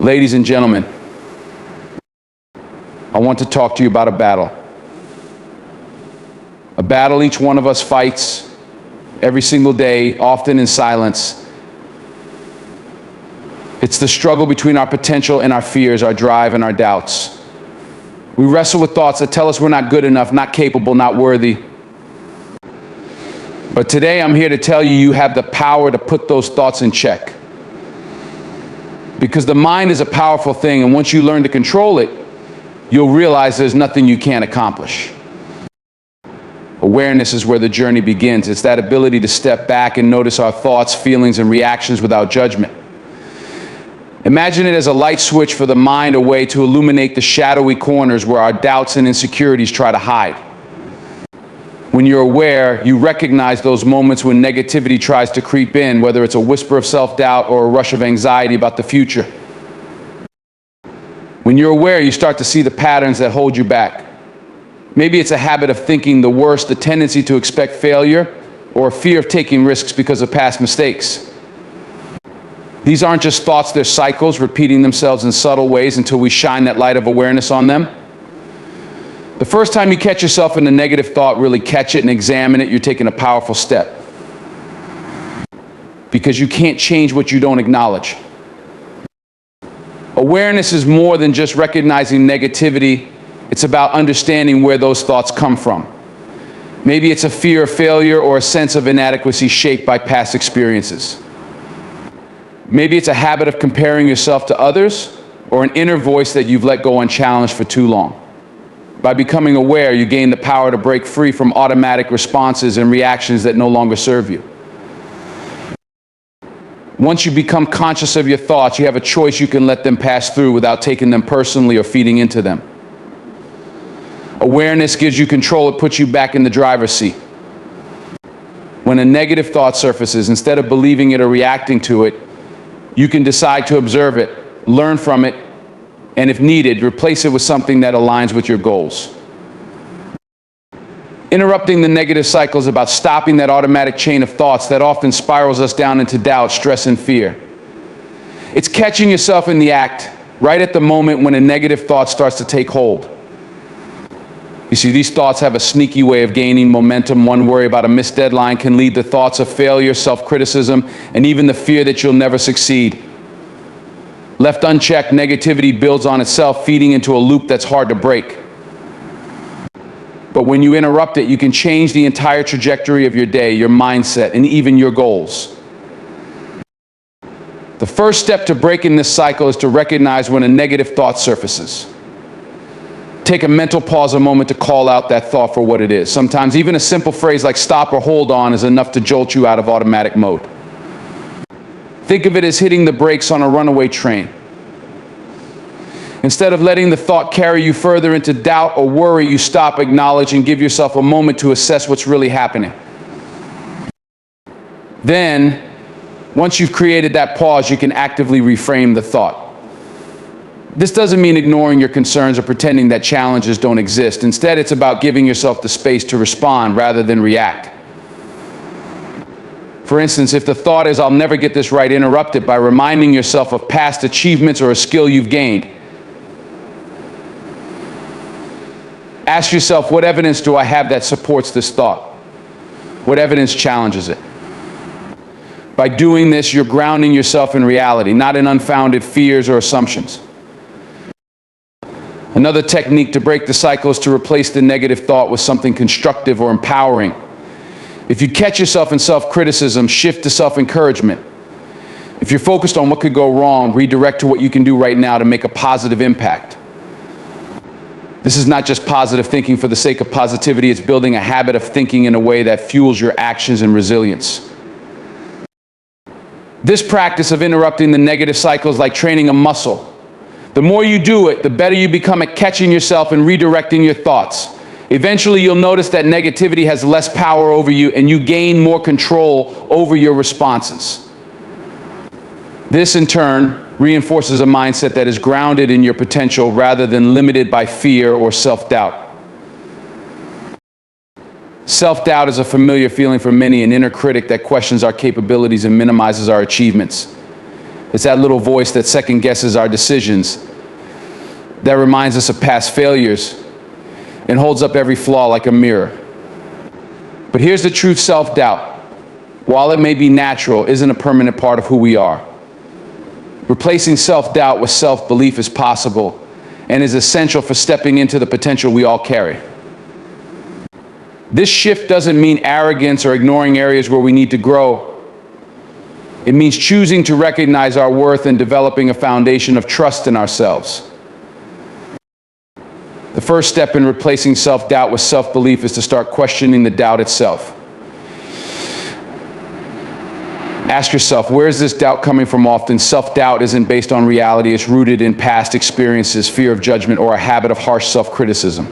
Ladies and gentlemen, I want to talk to you about a battle. A battle each one of us fights every single day, often in silence. It's the struggle between our potential and our fears, our drive and our doubts. We wrestle with thoughts that tell us we're not good enough, not capable, not worthy. But today I'm here to tell you, you have the power to put those thoughts in check. Because the mind is a powerful thing, and once you learn to control it, you'll realize there's nothing you can't accomplish. Awareness is where the journey begins. It's that ability to step back and notice our thoughts, feelings, and reactions without judgment. Imagine it as a light switch for the mind, a way to illuminate the shadowy corners where our doubts and insecurities try to hide. When you're aware, you recognize those moments when negativity tries to creep in, whether it's a whisper of self-doubt or a rush of anxiety about the future. When you're aware, you start to see the patterns that hold you back. Maybe it's a habit of thinking the worst, the tendency to expect failure, or a fear of taking risks because of past mistakes. These aren't just thoughts, they're cycles repeating themselves in subtle ways until we shine that light of awareness on them. The first time you catch yourself in a negative thought, really catch it and examine it, you're taking a powerful step. Because you can't change what you don't acknowledge. Awareness is more than just recognizing negativity. It's about understanding where those thoughts come from. Maybe it's a fear of failure or a sense of inadequacy shaped by past experiences. Maybe it's a habit of comparing yourself to others, or an inner voice that you've let go unchallenged for too long. By becoming aware, you gain the power to break free from automatic responses and reactions that no longer serve you. Once you become conscious of your thoughts, you have a choice. You can let them pass through without taking them personally or feeding into them. Awareness gives you control. It puts you back in the driver's seat. When a negative thought surfaces, instead of believing it or reacting to it, you can decide to observe it, learn from it, and if needed, replace it with something that aligns with your goals. Interrupting the negative cycle is about stopping that automatic chain of thoughts that often spirals us down into doubt, stress, and fear. It's catching yourself in the act, right at the moment when a negative thought starts to take hold. You see, these thoughts have a sneaky way of gaining momentum. One worry about a missed deadline can lead to thoughts of failure, self-criticism, and even the fear that you'll never succeed. Left unchecked, negativity builds on itself, feeding into a loop that's hard to break. But when you interrupt it, you can change the entire trajectory of your day, your mindset, and even your goals. The first step to breaking this cycle is to recognize when a negative thought surfaces. Take a mental pause, a moment to call out that thought for what it is. Sometimes even a simple phrase like stop or hold on is enough to jolt you out of automatic mode. Think of it as hitting the brakes on a runaway train. Instead of letting the thought carry you further into doubt or worry, you stop, acknowledge, and give yourself a moment to assess what's really happening. Then, once you've created that pause, you can actively reframe the thought. This doesn't mean ignoring your concerns or pretending that challenges don't exist. Instead, it's about giving yourself the space to respond rather than react. For instance, if the thought is, I'll never get this right, interrupt it by reminding yourself of past achievements or a skill you've gained. Ask yourself, what evidence do I have that supports this thought? What evidence challenges it? By doing this, you're grounding yourself in reality, not in unfounded fears or assumptions. Another technique to break the cycle is to replace the negative thought with something constructive or empowering. If you catch yourself in self-criticism, shift to self-encouragement. If you're focused on what could go wrong, redirect to what you can do right now to make a positive impact. This is not just positive thinking for the sake of positivity, it's building a habit of thinking in a way that fuels your actions and resilience. This practice of interrupting the negative cycle is like training a muscle. The more you do it, the better you become at catching yourself and redirecting your thoughts. Eventually, you'll notice that negativity has less power over you and you gain more control over your responses. This, in turn, reinforces a mindset that is grounded in your potential rather than limited by fear or self-doubt. Self-doubt is a familiar feeling for many, an inner critic that questions our capabilities and minimizes our achievements. It's that little voice that second guesses our decisions, that reminds us of past failures, and holds up every flaw like a mirror. But here's the truth: self-doubt, while it may be natural, isn't a permanent part of who we are. Replacing self-doubt with self-belief is possible and is essential for stepping into the potential we all carry. This shift doesn't mean arrogance or ignoring areas where we need to grow. It means choosing to recognize our worth and developing a foundation of trust in ourselves. The first step in replacing self-doubt with self-belief is to start questioning the doubt itself. Ask yourself, where is this doubt coming from? Often, self-doubt isn't based on reality. It's rooted in past experiences, fear of judgment, or a habit of harsh self-criticism.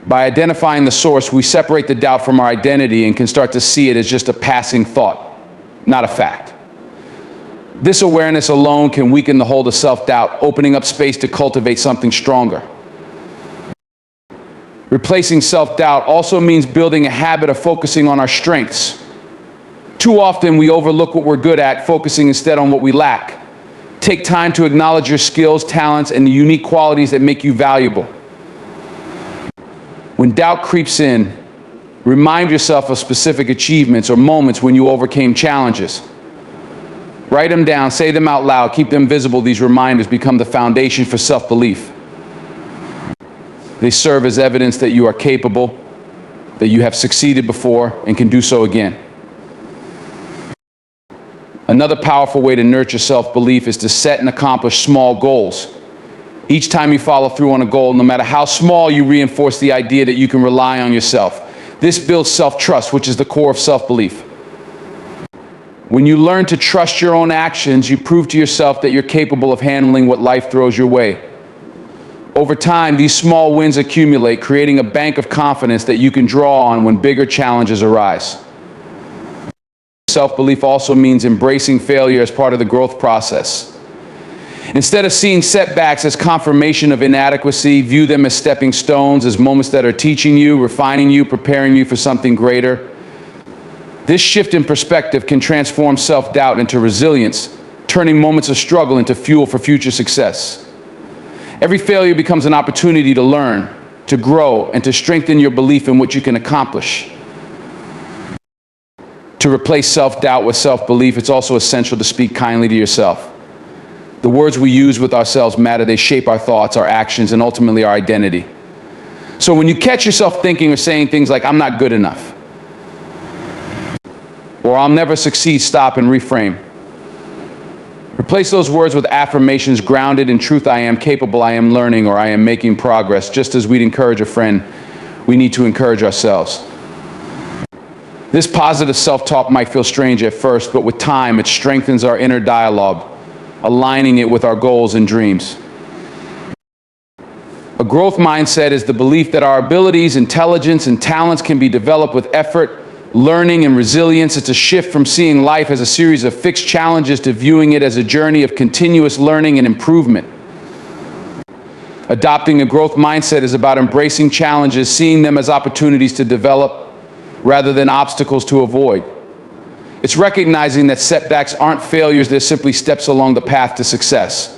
By identifying the source, we separate the doubt from our identity and can start to see it as just a passing thought, not a fact. This awareness alone can weaken the hold of self-doubt, opening up space to cultivate something stronger. Replacing self-doubt also means building a habit of focusing on our strengths. Too often we overlook what we're good at, focusing instead on what we lack. Take time to acknowledge your skills, talents, and the unique qualities that make you valuable. When doubt creeps in, remind yourself of specific achievements or moments when you overcame challenges. Write them down, say them out loud, keep them visible. These reminders become the foundation for self-belief. They serve as evidence that you are capable, that you have succeeded before and can do so again. Another powerful way to nurture self-belief is to set and accomplish small goals. Each time you follow through on a goal, no matter how small, you reinforce the idea that you can rely on yourself. This builds self-trust, which is the core of self-belief. When you learn to trust your own actions, you prove to yourself that you're capable of handling what life throws your way. Over time, these small wins accumulate, creating a bank of confidence that you can draw on when bigger challenges arise. Self-belief also means embracing failure as part of the growth process. Instead of seeing setbacks as confirmation of inadequacy, view them as stepping stones, as moments that are teaching you, refining you, preparing you for something greater. This shift in perspective can transform self-doubt into resilience, turning moments of struggle into fuel for future success. Every failure becomes an opportunity to learn, to grow, and to strengthen your belief in what you can accomplish. To replace self-doubt with self-belief, it's also essential to speak kindly to yourself. The words we use with ourselves matter. They shape our thoughts, our actions, and ultimately our identity. So when you catch yourself thinking or saying things like, "I'm not good enough," or "I'll never succeed," stop and reframe. Replace those words with affirmations grounded in truth. I am capable, I am learning, or I am making progress. Just as we'd encourage a friend, we need to encourage ourselves. This positive self-talk might feel strange at first, but with time, it strengthens our inner dialogue, aligning it with our goals and dreams. A growth mindset is the belief that our abilities, intelligence, and talents can be developed with effort, learning, and resilience. It's a shift from seeing life as a series of fixed challenges to viewing it as a journey of continuous learning and improvement. Adopting a growth mindset is about embracing challenges, seeing them as opportunities to develop rather than obstacles to avoid. It's recognizing that setbacks aren't failures, they're simply steps along the path to success.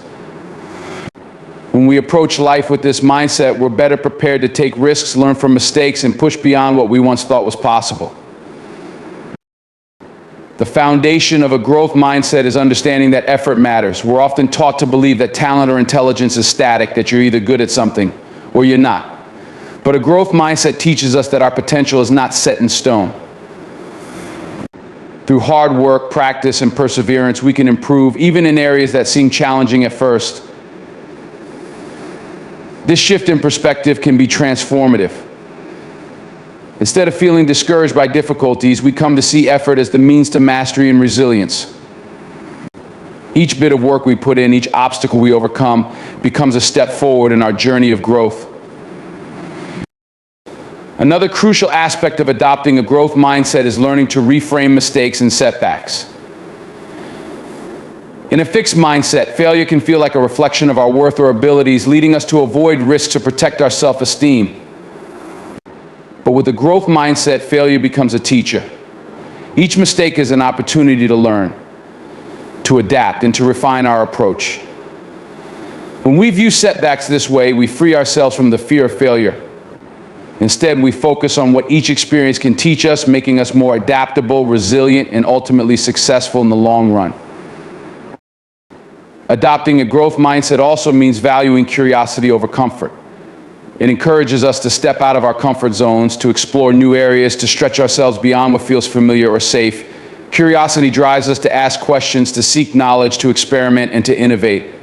When we approach life with this mindset, we're better prepared to take risks, learn from mistakes, and push beyond what we once thought was possible. The foundation of a growth mindset is understanding that effort matters. We're often taught to believe that talent or intelligence is static, that you're either good at something or you're not. But a growth mindset teaches us that our potential is not set in stone. Through hard work, practice, and perseverance, we can improve, even in areas that seem challenging at first. This shift in perspective can be transformative. Instead of feeling discouraged by difficulties, we come to see effort as the means to mastery and resilience. Each bit of work we put in, each obstacle we overcome, becomes a step forward in our journey of growth. Another crucial aspect of adopting a growth mindset is learning to reframe mistakes and setbacks. In a fixed mindset, failure can feel like a reflection of our worth or abilities, leading us to avoid risks to protect our self-esteem. But with a growth mindset, failure becomes a teacher. Each mistake is an opportunity to learn, to adapt, and to refine our approach. When we view setbacks this way, we free ourselves from the fear of failure. Instead, we focus on what each experience can teach us, making us more adaptable, resilient, and ultimately successful in the long run. Adopting a growth mindset also means valuing curiosity over comfort. It encourages us to step out of our comfort zones, to explore new areas, to stretch ourselves beyond what feels familiar or safe. Curiosity drives us to ask questions, to seek knowledge, to experiment, and to innovate.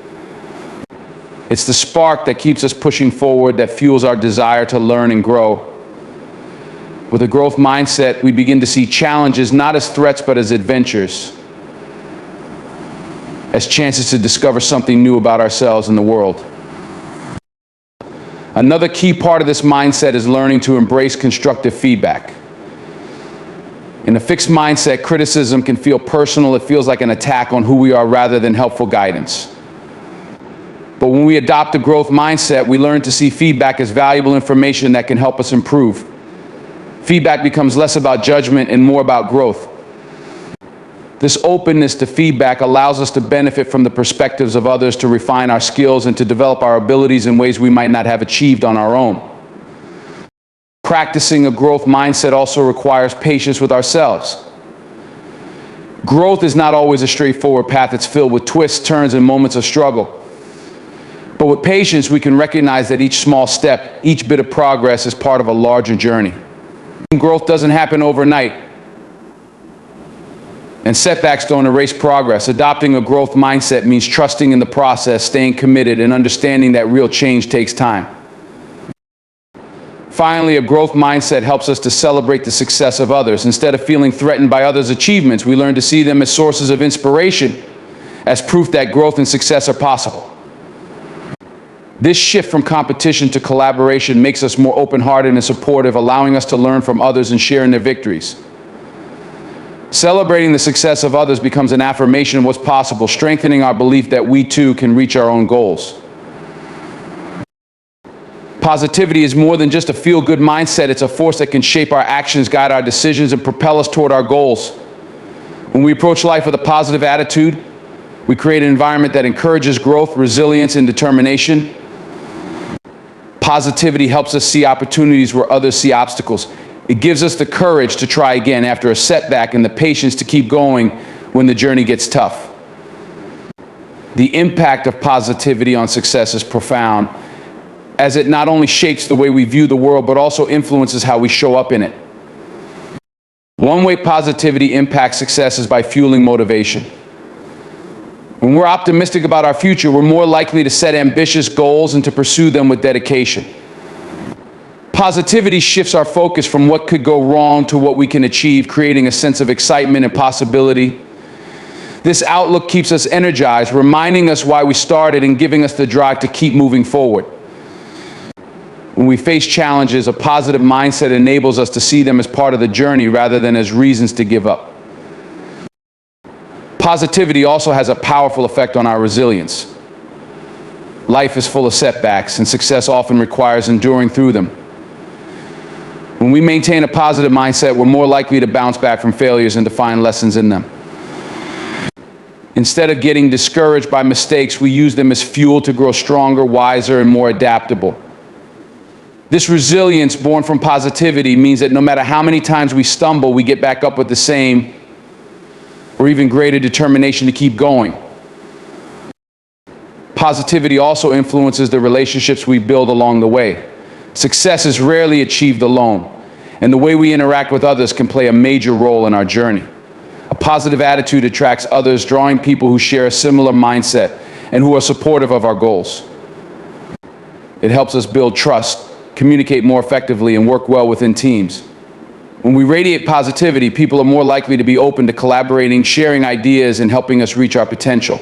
It's the spark that keeps us pushing forward, that fuels our desire to learn and grow. With a growth mindset, we begin to see challenges not as threats but as adventures, as chances to discover something new about ourselves and the world. Another key part of this mindset is learning to embrace constructive feedback. In a fixed mindset, criticism can feel personal. It feels like an attack on who we are rather than helpful guidance. But when we adopt a growth mindset, we learn to see feedback as valuable information that can help us improve. Feedback becomes less about judgment and more about growth. This openness to feedback allows us to benefit from the perspectives of others, to refine our skills, and to develop our abilities in ways we might not have achieved on our own. Practicing a growth mindset also requires patience with ourselves. Growth is not always a straightforward path. It's filled with twists, turns, and moments of struggle. But with patience, we can recognize that each small step, each bit of progress is part of a larger journey. Growth doesn't happen overnight, and setbacks don't erase progress. Adopting a growth mindset means trusting in the process, staying committed, and understanding that real change takes time. Finally, a growth mindset helps us to celebrate the success of others. Instead of feeling threatened by others' achievements, we learn to see them as sources of inspiration, as proof that growth and success are possible. This shift from competition to collaboration makes us more open-hearted and supportive, allowing us to learn from others and share in their victories. Celebrating the success of others becomes an affirmation of what's possible, strengthening our belief that we too can reach our own goals. Positivity is more than just a feel-good mindset. It's a force that can shape our actions, guide our decisions, and propel us toward our goals. When we approach life with a positive attitude, we create an environment that encourages growth, resilience, and determination. Positivity helps us see opportunities where others see obstacles. It gives us the courage to try again after a setback and the patience to keep going when the journey gets tough. The impact of positivity on success is profound, as it not only shapes the way we view the world, but also influences how we show up in it. One way positivity impacts success is by fueling motivation. When we're optimistic about our future, we're more likely to set ambitious goals and to pursue them with dedication. Positivity shifts our focus from what could go wrong to what we can achieve, creating a sense of excitement and possibility. This outlook keeps us energized, reminding us why we started and giving us the drive to keep moving forward. When we face challenges, a positive mindset enables us to see them as part of the journey rather than as reasons to give up. Positivity also has a powerful effect on our resilience. Life is full of setbacks, and success often requires enduring through them. When we maintain a positive mindset, we're more likely to bounce back from failures and to find lessons in them. Instead of getting discouraged by mistakes, we use them as fuel to grow stronger, wiser, and more adaptable. This resilience born from positivity means that no matter how many times we stumble, we get back up with the same or even greater determination to keep going. Positivity also influences the relationships we build along the way. Success is rarely achieved alone, and the way we interact with others can play a major role in our journey. A positive attitude attracts others, drawing people who share a similar mindset and who are supportive of our goals. It helps us build trust, communicate more effectively, and work well within teams. When we radiate positivity, people are more likely to be open to collaborating, sharing ideas, and helping us reach our potential.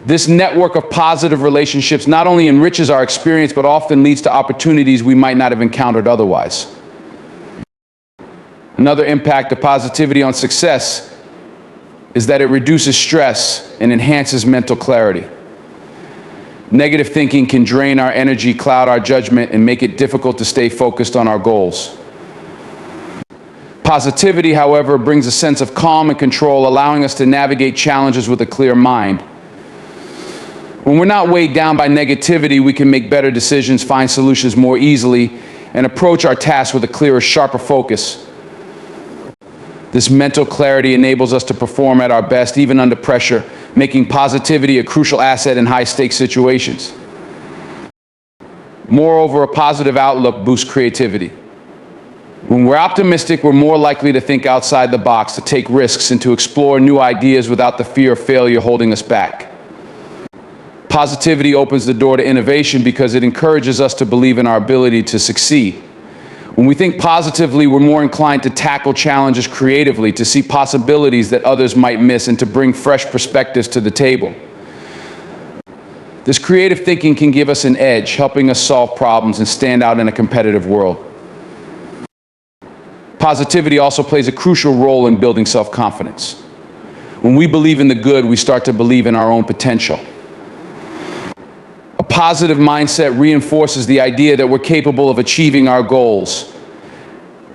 This network of positive relationships not only enriches our experience, but often leads to opportunities we might not have encountered otherwise. Another impact of positivity on success is that it reduces stress and enhances mental clarity. Negative thinking can drain our energy, cloud our judgment, and make it difficult to stay focused on our goals. Positivity, however, brings a sense of calm and control, allowing us to navigate challenges with a clear mind. When we're not weighed down by negativity, we can make better decisions, find solutions more easily, and approach our tasks with a clearer, sharper focus. This mental clarity enables us to perform at our best, even under pressure, making positivity a crucial asset in high-stakes situations. Moreover, a positive outlook boosts creativity. When we're optimistic, we're more likely to think outside the box, to take risks, and to explore new ideas without the fear of failure holding us back. Positivity opens the door to innovation because it encourages us to believe in our ability to succeed. When we think positively, we're more inclined to tackle challenges creatively, to see possibilities that others might miss, and to bring fresh perspectives to the table. This creative thinking can give us an edge, helping us solve problems and stand out in a competitive world. Positivity also plays a crucial role in building self-confidence. When we believe in the good, we start to believe in our own potential. A positive mindset reinforces the idea that we're capable of achieving our goals,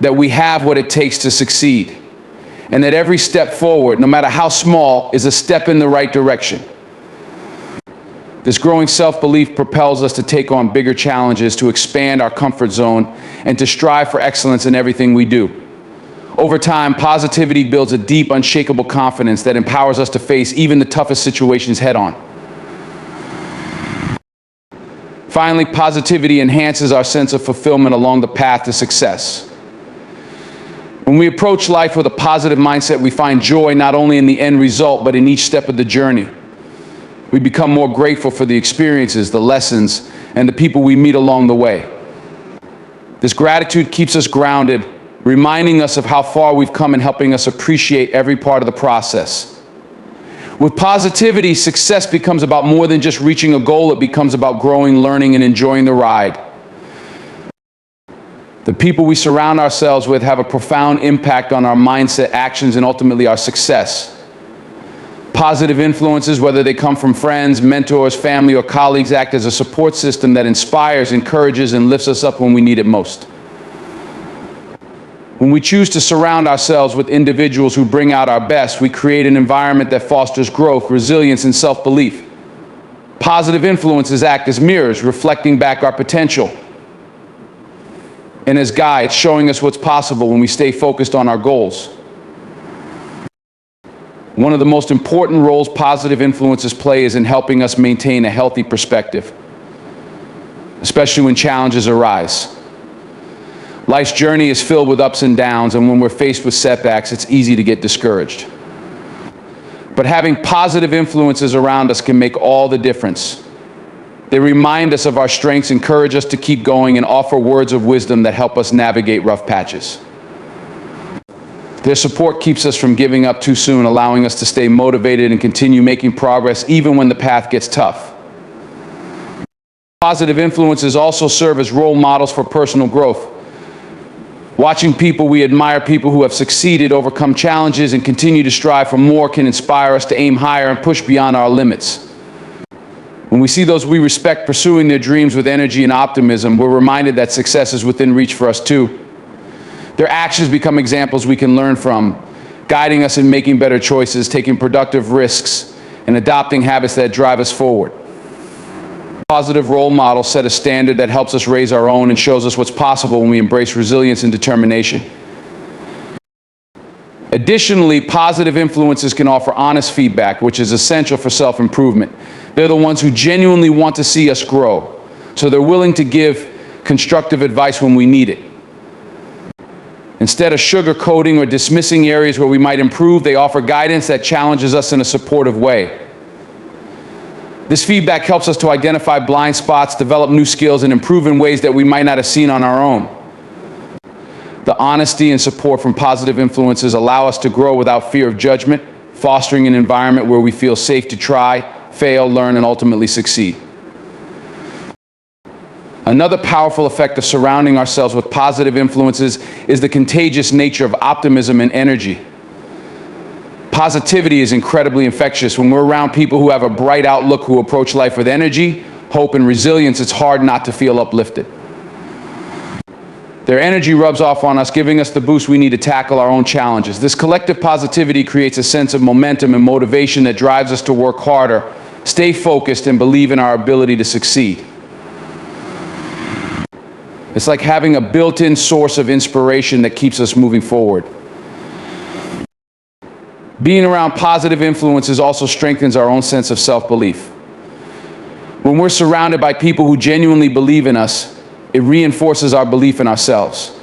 that we have what it takes to succeed, and that every step forward, no matter how small, is a step in the right direction. This growing self-belief propels us to take on bigger challenges, to expand our comfort zone, and to strive for excellence in everything we do. Over time, positivity builds a deep, unshakable confidence that empowers us to face even the toughest situations head-on. Finally, positivity enhances our sense of fulfillment along the path to success. When we approach life with a positive mindset, we find joy not only in the end result, but in each step of the journey. We become more grateful for the experiences, the lessons, and the people we meet along the way. This gratitude keeps us grounded, reminding us of how far we've come and helping us appreciate every part of the process. With positivity, success becomes about more than just reaching a goal. It becomes about growing, learning, and enjoying the ride. The people we surround ourselves with have a profound impact on our mindset, actions, and ultimately our success. Positive influences, whether they come from friends, mentors, family, or colleagues, act as a support system that inspires, encourages, and lifts us up when we need it most. When we choose to surround ourselves with individuals who bring out our best, we create an environment that fosters growth, resilience, and self-belief. Positive influences act as mirrors, reflecting back our potential, and as guides, showing us what's possible when we stay focused on our goals. One of the most important roles positive influences play is in helping us maintain a healthy perspective, especially when challenges arise. Life's journey is filled with ups and downs, and when we're faced with setbacks, it's easy to get discouraged. But having positive influences around us can make all the difference. They remind us of our strengths, encourage us to keep going, and offer words of wisdom that help us navigate rough patches. Their support keeps us from giving up too soon, allowing us to stay motivated and continue making progress even when the path gets tough. Positive influences also serve as role models for personal growth. Watching people we admire, people who have succeeded, overcome challenges, and continue to strive for more can inspire us to aim higher and push beyond our limits. When we see those we respect pursuing their dreams with energy and optimism, we're reminded that success is within reach for us too. Their actions become examples we can learn from, guiding us in making better choices, taking productive risks, and adopting habits that drive us forward. Positive role models set a standard that helps us raise our own and shows us what's possible when we embrace resilience and determination. Additionally, positive influences can offer honest feedback, which is essential for self-improvement. They're the ones who genuinely want to see us grow, so they're willing to give constructive advice when we need it. Instead of sugarcoating or dismissing areas where we might improve, they offer guidance that challenges us in a supportive way. This feedback helps us to identify blind spots, develop new skills, and improve in ways that we might not have seen on our own. The honesty and support from positive influences allow us to grow without fear of judgment, fostering an environment where we feel safe to try, fail, learn, and ultimately succeed. Another powerful effect of surrounding ourselves with positive influences is the contagious nature of optimism and energy. Positivity is incredibly infectious. When we're around people who have a bright outlook, who approach life with energy, hope, and resilience, it's hard not to feel uplifted. Their energy rubs off on us, giving us the boost we need to tackle our own challenges. This collective positivity creates a sense of momentum and motivation that drives us to work harder, stay focused, and believe in our ability to succeed. It's like having a built-in source of inspiration that keeps us moving forward. Being around positive influences also strengthens our own sense of self-belief. When we're surrounded by people who genuinely believe in us, it reinforces our belief in ourselves.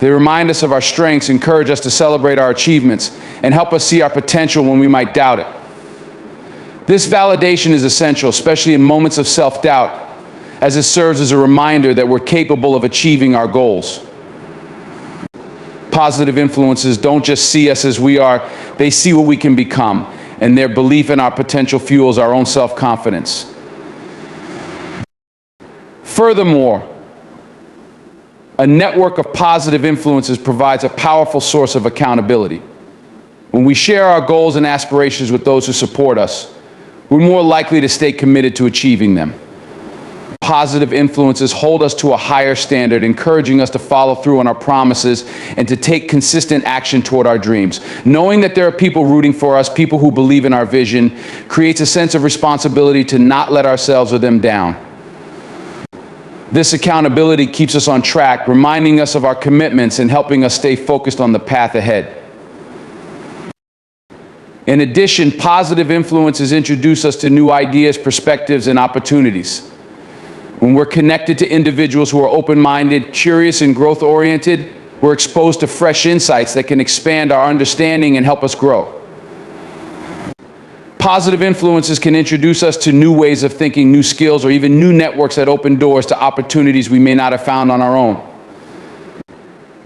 They remind us of our strengths, encourage us to celebrate our achievements, and help us see our potential when we might doubt it. This validation is essential, especially in moments of self-doubt, as it serves as a reminder that we're capable of achieving our goals. Positive influences don't just see us as we are, they see what we can become, and their belief in our potential fuels our own self-confidence. Furthermore, a network of positive influences provides a powerful source of accountability. When we share our goals and aspirations with those who support us, we're more likely to stay committed to achieving them. Positive influences hold us to a higher standard, encouraging us to follow through on our promises and to take consistent action toward our dreams. Knowing that there are people rooting for us, people who believe in our vision, creates a sense of responsibility to not let ourselves or them down. This accountability keeps us on track, reminding us of our commitments and helping us stay focused on the path ahead. In addition, positive influences introduce us to new ideas, perspectives, and opportunities. When we're connected to individuals who are open-minded, curious, and growth-oriented, we're exposed to fresh insights that can expand our understanding and help us grow. Positive influences can introduce us to new ways of thinking, new skills, or even new networks that open doors to opportunities we may not have found on our own.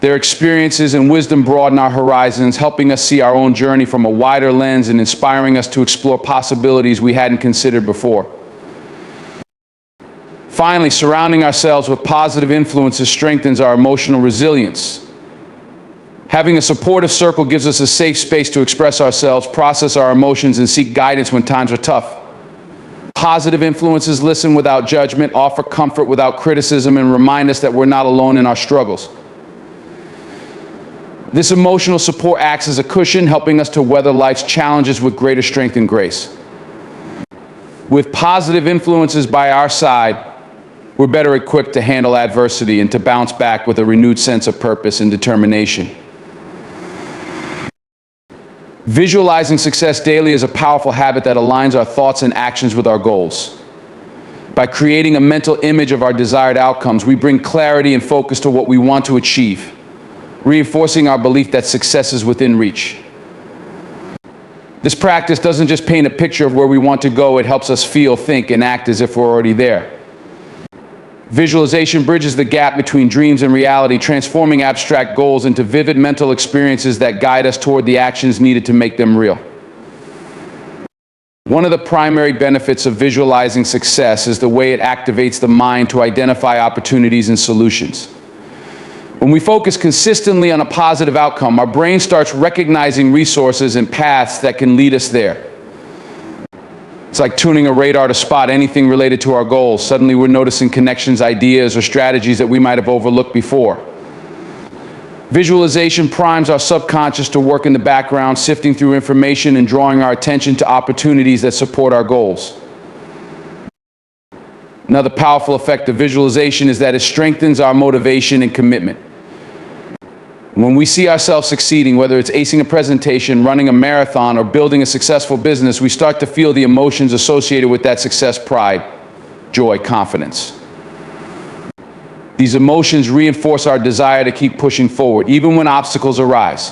Their experiences and wisdom broaden our horizons, helping us see our own journey from a wider lens and inspiring us to explore possibilities we hadn't considered before. Finally, surrounding ourselves with positive influences strengthens our emotional resilience. Having a supportive circle gives us a safe space to express ourselves, process our emotions, and seek guidance when times are tough. Positive influences listen without judgment, offer comfort without criticism, and remind us that we're not alone in our struggles. This emotional support acts as a cushion, helping us to weather life's challenges with greater strength and grace. With positive influences by our side, we're better equipped to handle adversity and to bounce back with a renewed sense of purpose and determination. Visualizing success daily is a powerful habit that aligns our thoughts and actions with our goals. By creating a mental image of our desired outcomes, we bring clarity and focus to what we want to achieve, reinforcing our belief that success is within reach. This practice doesn't just paint a picture of where we want to go, it helps us feel, think, and act as if we're already there. Visualization bridges the gap between dreams and reality, transforming abstract goals into vivid mental experiences that guide us toward the actions needed to make them real. One of the primary benefits of visualizing success is the way it activates the mind to identify opportunities and solutions. When we focus consistently on a positive outcome, our brain starts recognizing resources and paths that can lead us there. It's like tuning a radar to spot anything related to our goals. Suddenly we're noticing connections, ideas, or strategies that we might have overlooked before. Visualization primes our subconscious to work in the background, sifting through information and drawing our attention to opportunities that support our goals. Another powerful effect of visualization is that it strengthens our motivation and commitment. When we see ourselves succeeding, whether it's acing a presentation, running a marathon, or building a successful business, we start to feel the emotions associated with that success: pride, joy, confidence. These emotions reinforce our desire to keep pushing forward, even when obstacles arise.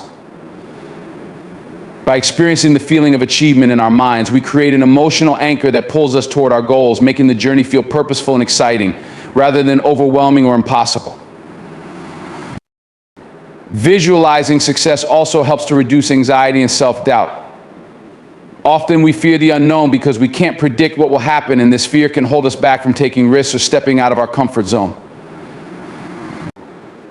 By experiencing the feeling of achievement in our minds, we create an emotional anchor that pulls us toward our goals, making the journey feel purposeful and exciting, rather than overwhelming or impossible. Visualizing success also helps to reduce anxiety and self-doubt. Often we fear the unknown because we can't predict what will happen, and this fear can hold us back from taking risks or stepping out of our comfort zone.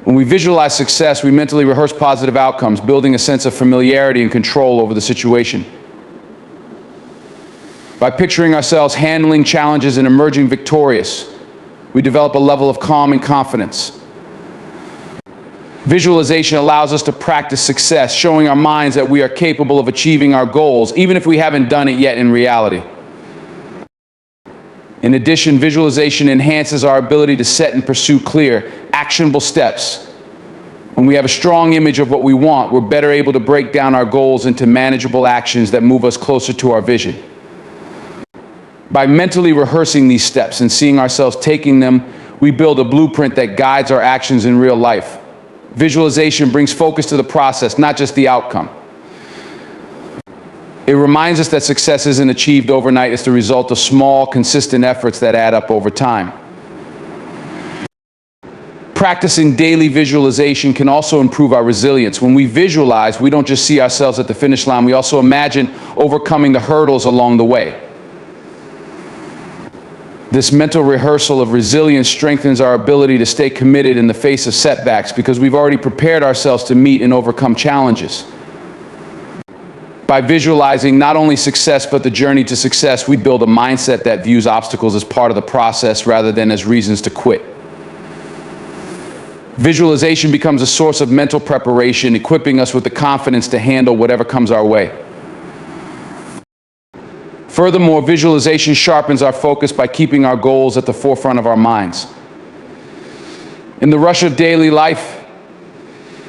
When we visualize success, we mentally rehearse positive outcomes, building a sense of familiarity and control over the situation. By picturing ourselves handling challenges and emerging victorious, we develop a level of calm and confidence. Visualization allows us to practice success, showing our minds that we are capable of achieving our goals, even if we haven't done it yet in reality. In addition, visualization enhances our ability to set and pursue clear, actionable steps. When we have a strong image of what we want, we're better able to break down our goals into manageable actions that move us closer to our vision. By mentally rehearsing these steps and seeing ourselves taking them, we build a blueprint that guides our actions in real life. Visualization brings focus to the process, not just the outcome. It reminds us that success isn't achieved overnight. It's the result of small, consistent efforts that add up over time. Practicing daily visualization can also improve our resilience. When we visualize, we don't just see ourselves at the finish line, we also imagine overcoming the hurdles along the way. This mental rehearsal of resilience strengthens our ability to stay committed in the face of setbacks because we've already prepared ourselves to meet and overcome challenges. By visualizing not only success but the journey to success, we build a mindset that views obstacles as part of the process rather than as reasons to quit. Visualization becomes a source of mental preparation, equipping us with the confidence to handle whatever comes our way. Furthermore, visualization sharpens our focus by keeping our goals at the forefront of our minds. In the rush of daily life,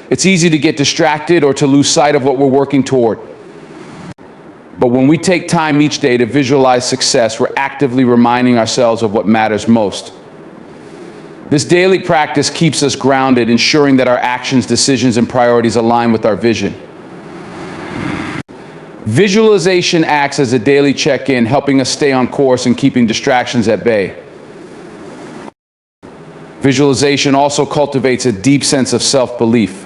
it's easy to get distracted or to lose sight of what we're working toward. But when we take time each day to visualize success, we're actively reminding ourselves of what matters most. This daily practice keeps us grounded, ensuring that our actions, decisions, and priorities align with our vision. Visualization acts as a daily check-in, helping us stay on course and keeping distractions at bay. Visualization also cultivates a deep sense of self-belief.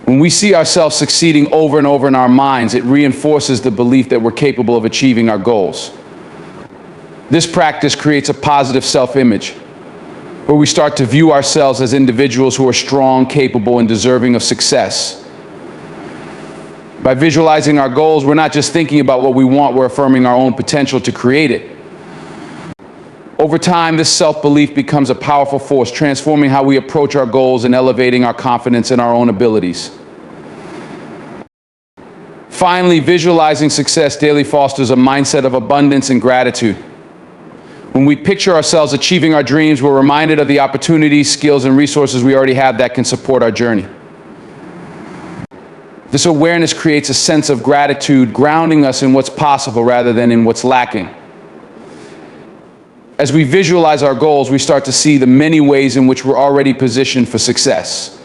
When we see ourselves succeeding over and over in our minds, it reinforces the belief that we're capable of achieving our goals. This practice creates a positive self-image, where we start to view ourselves as individuals who are strong, capable, and deserving of success. By visualizing our goals, we're not just thinking about what we want, we're affirming our own potential to create it. Over time, this self-belief becomes a powerful force, transforming how we approach our goals and elevating our confidence in our own abilities. Finally, visualizing success daily fosters a mindset of abundance and gratitude. When we picture ourselves achieving our dreams, we're reminded of the opportunities, skills, and resources we already have that can support our journey. This awareness creates a sense of gratitude, grounding us in what's possible rather than in what's lacking. As we visualize our goals, we start to see the many ways in which we're already positioned for success.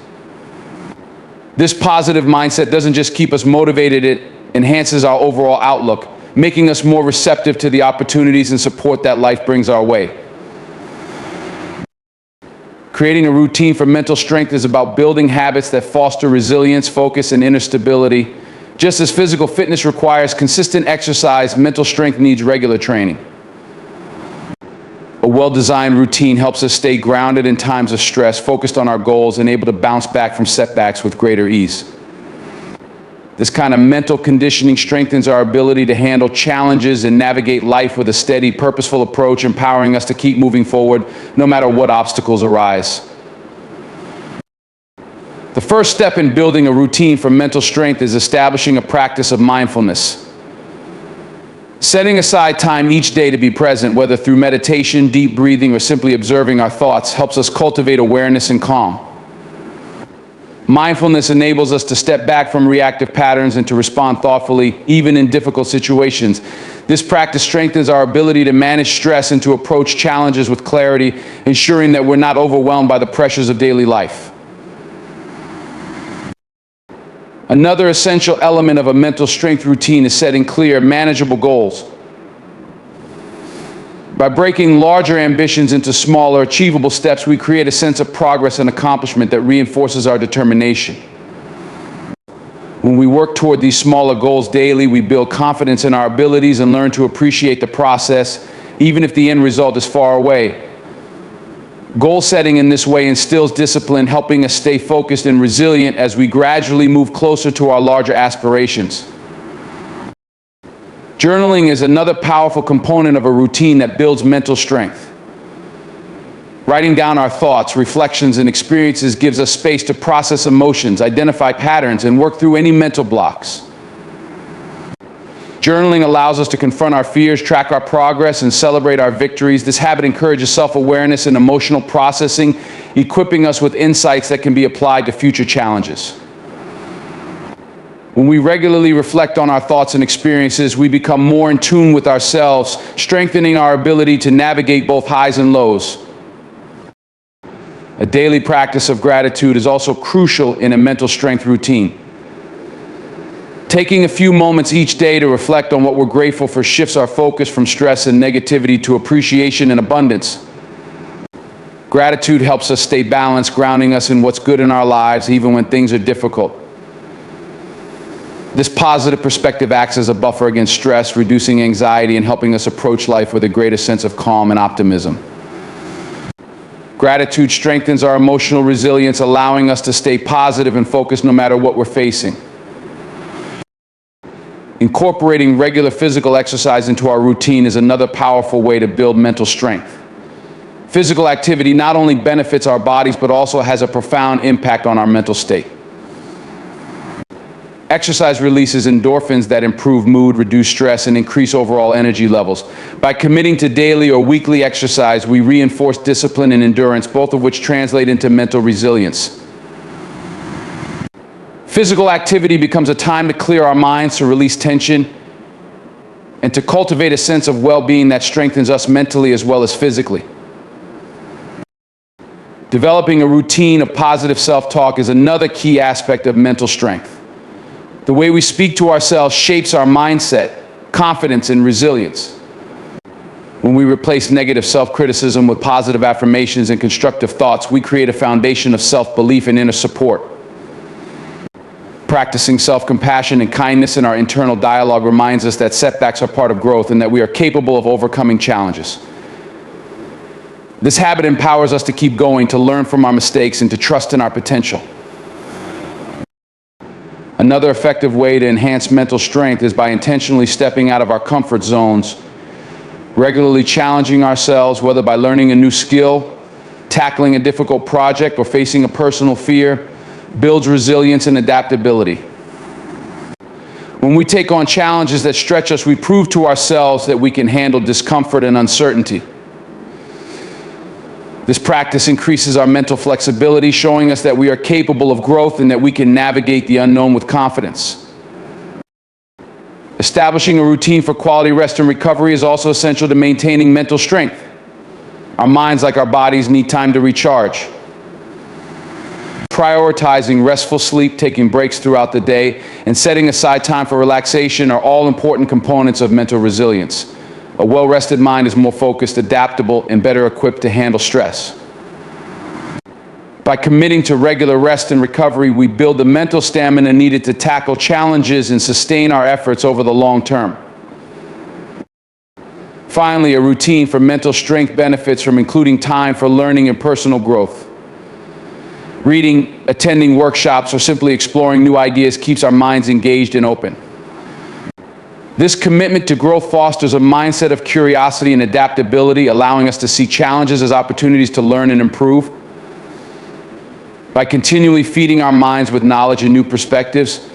This positive mindset doesn't just keep us motivated, it enhances our overall outlook, making us more receptive to the opportunities and support that life brings our way. Creating a routine for mental strength is about building habits that foster resilience, focus, and inner stability. Just as physical fitness requires consistent exercise, mental strength needs regular training. A well-designed routine helps us stay grounded in times of stress, focused on our goals, and able to bounce back from setbacks with greater ease. This kind of mental conditioning strengthens our ability to handle challenges and navigate life with a steady, purposeful approach, empowering us to keep moving forward no matter what obstacles arise. The first step in building a routine for mental strength is establishing a practice of mindfulness. Setting aside time each day to be present, whether through meditation, deep breathing, or simply observing our thoughts, helps us cultivate awareness and calm. Mindfulness enables us to step back from reactive patterns and to respond thoughtfully, even in difficult situations. This practice strengthens our ability to manage stress and to approach challenges with clarity, ensuring that we're not overwhelmed by the pressures of daily life. Another essential element of a mental strength routine is setting clear, manageable goals. By breaking larger ambitions into smaller, achievable steps, we create a sense of progress and accomplishment that reinforces our determination. When we work toward these smaller goals daily, we build confidence in our abilities and learn to appreciate the process, even if the end result is far away. Goal setting in this way instills discipline, helping us stay focused and resilient as we gradually move closer to our larger aspirations. Journaling is another powerful component of a routine that builds mental strength. Writing down our thoughts, reflections, and experiences gives us space to process emotions, identify patterns, and work through any mental blocks. Journaling allows us to confront our fears, track our progress, and celebrate our victories. This habit encourages self-awareness and emotional processing, equipping us with insights that can be applied to future challenges. When we regularly reflect on our thoughts and experiences, we become more in tune with ourselves, strengthening our ability to navigate both highs and lows. A daily practice of gratitude is also crucial in a mental strength routine. Taking a few moments each day to reflect on what we're grateful for shifts our focus from stress and negativity to appreciation and abundance. Gratitude helps us stay balanced, grounding us in what's good in our lives, even when things are difficult. This positive perspective acts as a buffer against stress, reducing anxiety and helping us approach life with a greater sense of calm and optimism. Gratitude strengthens our emotional resilience, allowing us to stay positive and focused no matter what we're facing. Incorporating regular physical exercise into our routine is another powerful way to build mental strength. Physical activity not only benefits our bodies, but also has a profound impact on our mental state. Exercise releases endorphins that improve mood, reduce stress, and increase overall energy levels. By committing to daily or weekly exercise, we reinforce discipline and endurance, both of which translate into mental resilience. Physical activity becomes a time to clear our minds, to release tension, and to cultivate a sense of well-being that strengthens us mentally as well as physically. Developing a routine of positive self-talk is another key aspect of mental strength. The way we speak to ourselves shapes our mindset, confidence, and resilience. When we replace negative self-criticism with positive affirmations and constructive thoughts, we create a foundation of self-belief and inner support. Practicing self-compassion and kindness in our internal dialogue reminds us that setbacks are part of growth and that we are capable of overcoming challenges. This habit empowers us to keep going, to learn from our mistakes, and to trust in our potential. Another effective way to enhance mental strength is by intentionally stepping out of our comfort zones, regularly challenging ourselves, whether by learning a new skill, tackling a difficult project, or facing a personal fear, builds resilience and adaptability. When we take on challenges that stretch us, we prove to ourselves that we can handle discomfort and uncertainty. This practice increases our mental flexibility, showing us that we are capable of growth and that we can navigate the unknown with confidence. Establishing a routine for quality rest and recovery is also essential to maintaining mental strength. Our minds, like our bodies, need time to recharge. Prioritizing restful sleep, taking breaks throughout the day, and setting aside time for relaxation are all important components of mental resilience. A well-rested mind is more focused, adaptable, and better equipped to handle stress. By committing to regular rest and recovery, we build the mental stamina needed to tackle challenges and sustain our efforts over the long term. Finally, a routine for mental strength benefits from including time for learning and personal growth. Reading, attending workshops, or simply exploring new ideas keeps our minds engaged and open. This commitment to growth fosters a mindset of curiosity and adaptability, allowing us to see challenges as opportunities to learn and improve. By continually feeding our minds with knowledge and new perspectives,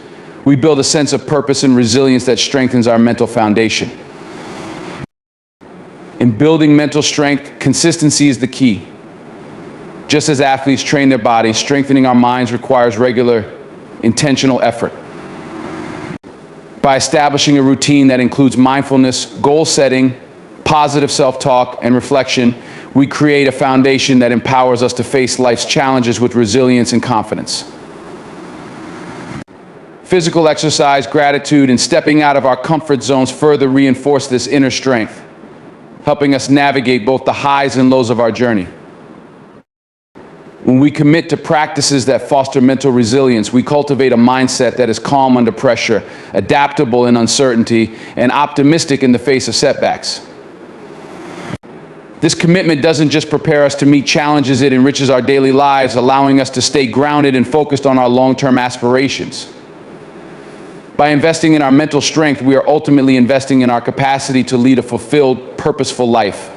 we build a sense of purpose and resilience that strengthens our mental foundation. In building mental strength, consistency is the key. Just as athletes train their bodies, strengthening our minds requires regular, intentional effort. By establishing a routine that includes mindfulness, goal setting, positive self-talk, and reflection, we create a foundation that empowers us to face life's challenges with resilience and confidence. Physical exercise, gratitude, and stepping out of our comfort zones further reinforce this inner strength, helping us navigate both the highs and lows of our journey. When we commit to practices that foster mental resilience, we cultivate a mindset that is calm under pressure, adaptable in uncertainty, and optimistic in the face of setbacks. This commitment doesn't just prepare us to meet challenges, it enriches our daily lives, allowing us to stay grounded and focused on our long-term aspirations. By investing in our mental strength, we are ultimately investing in our capacity to lead a fulfilled, purposeful life.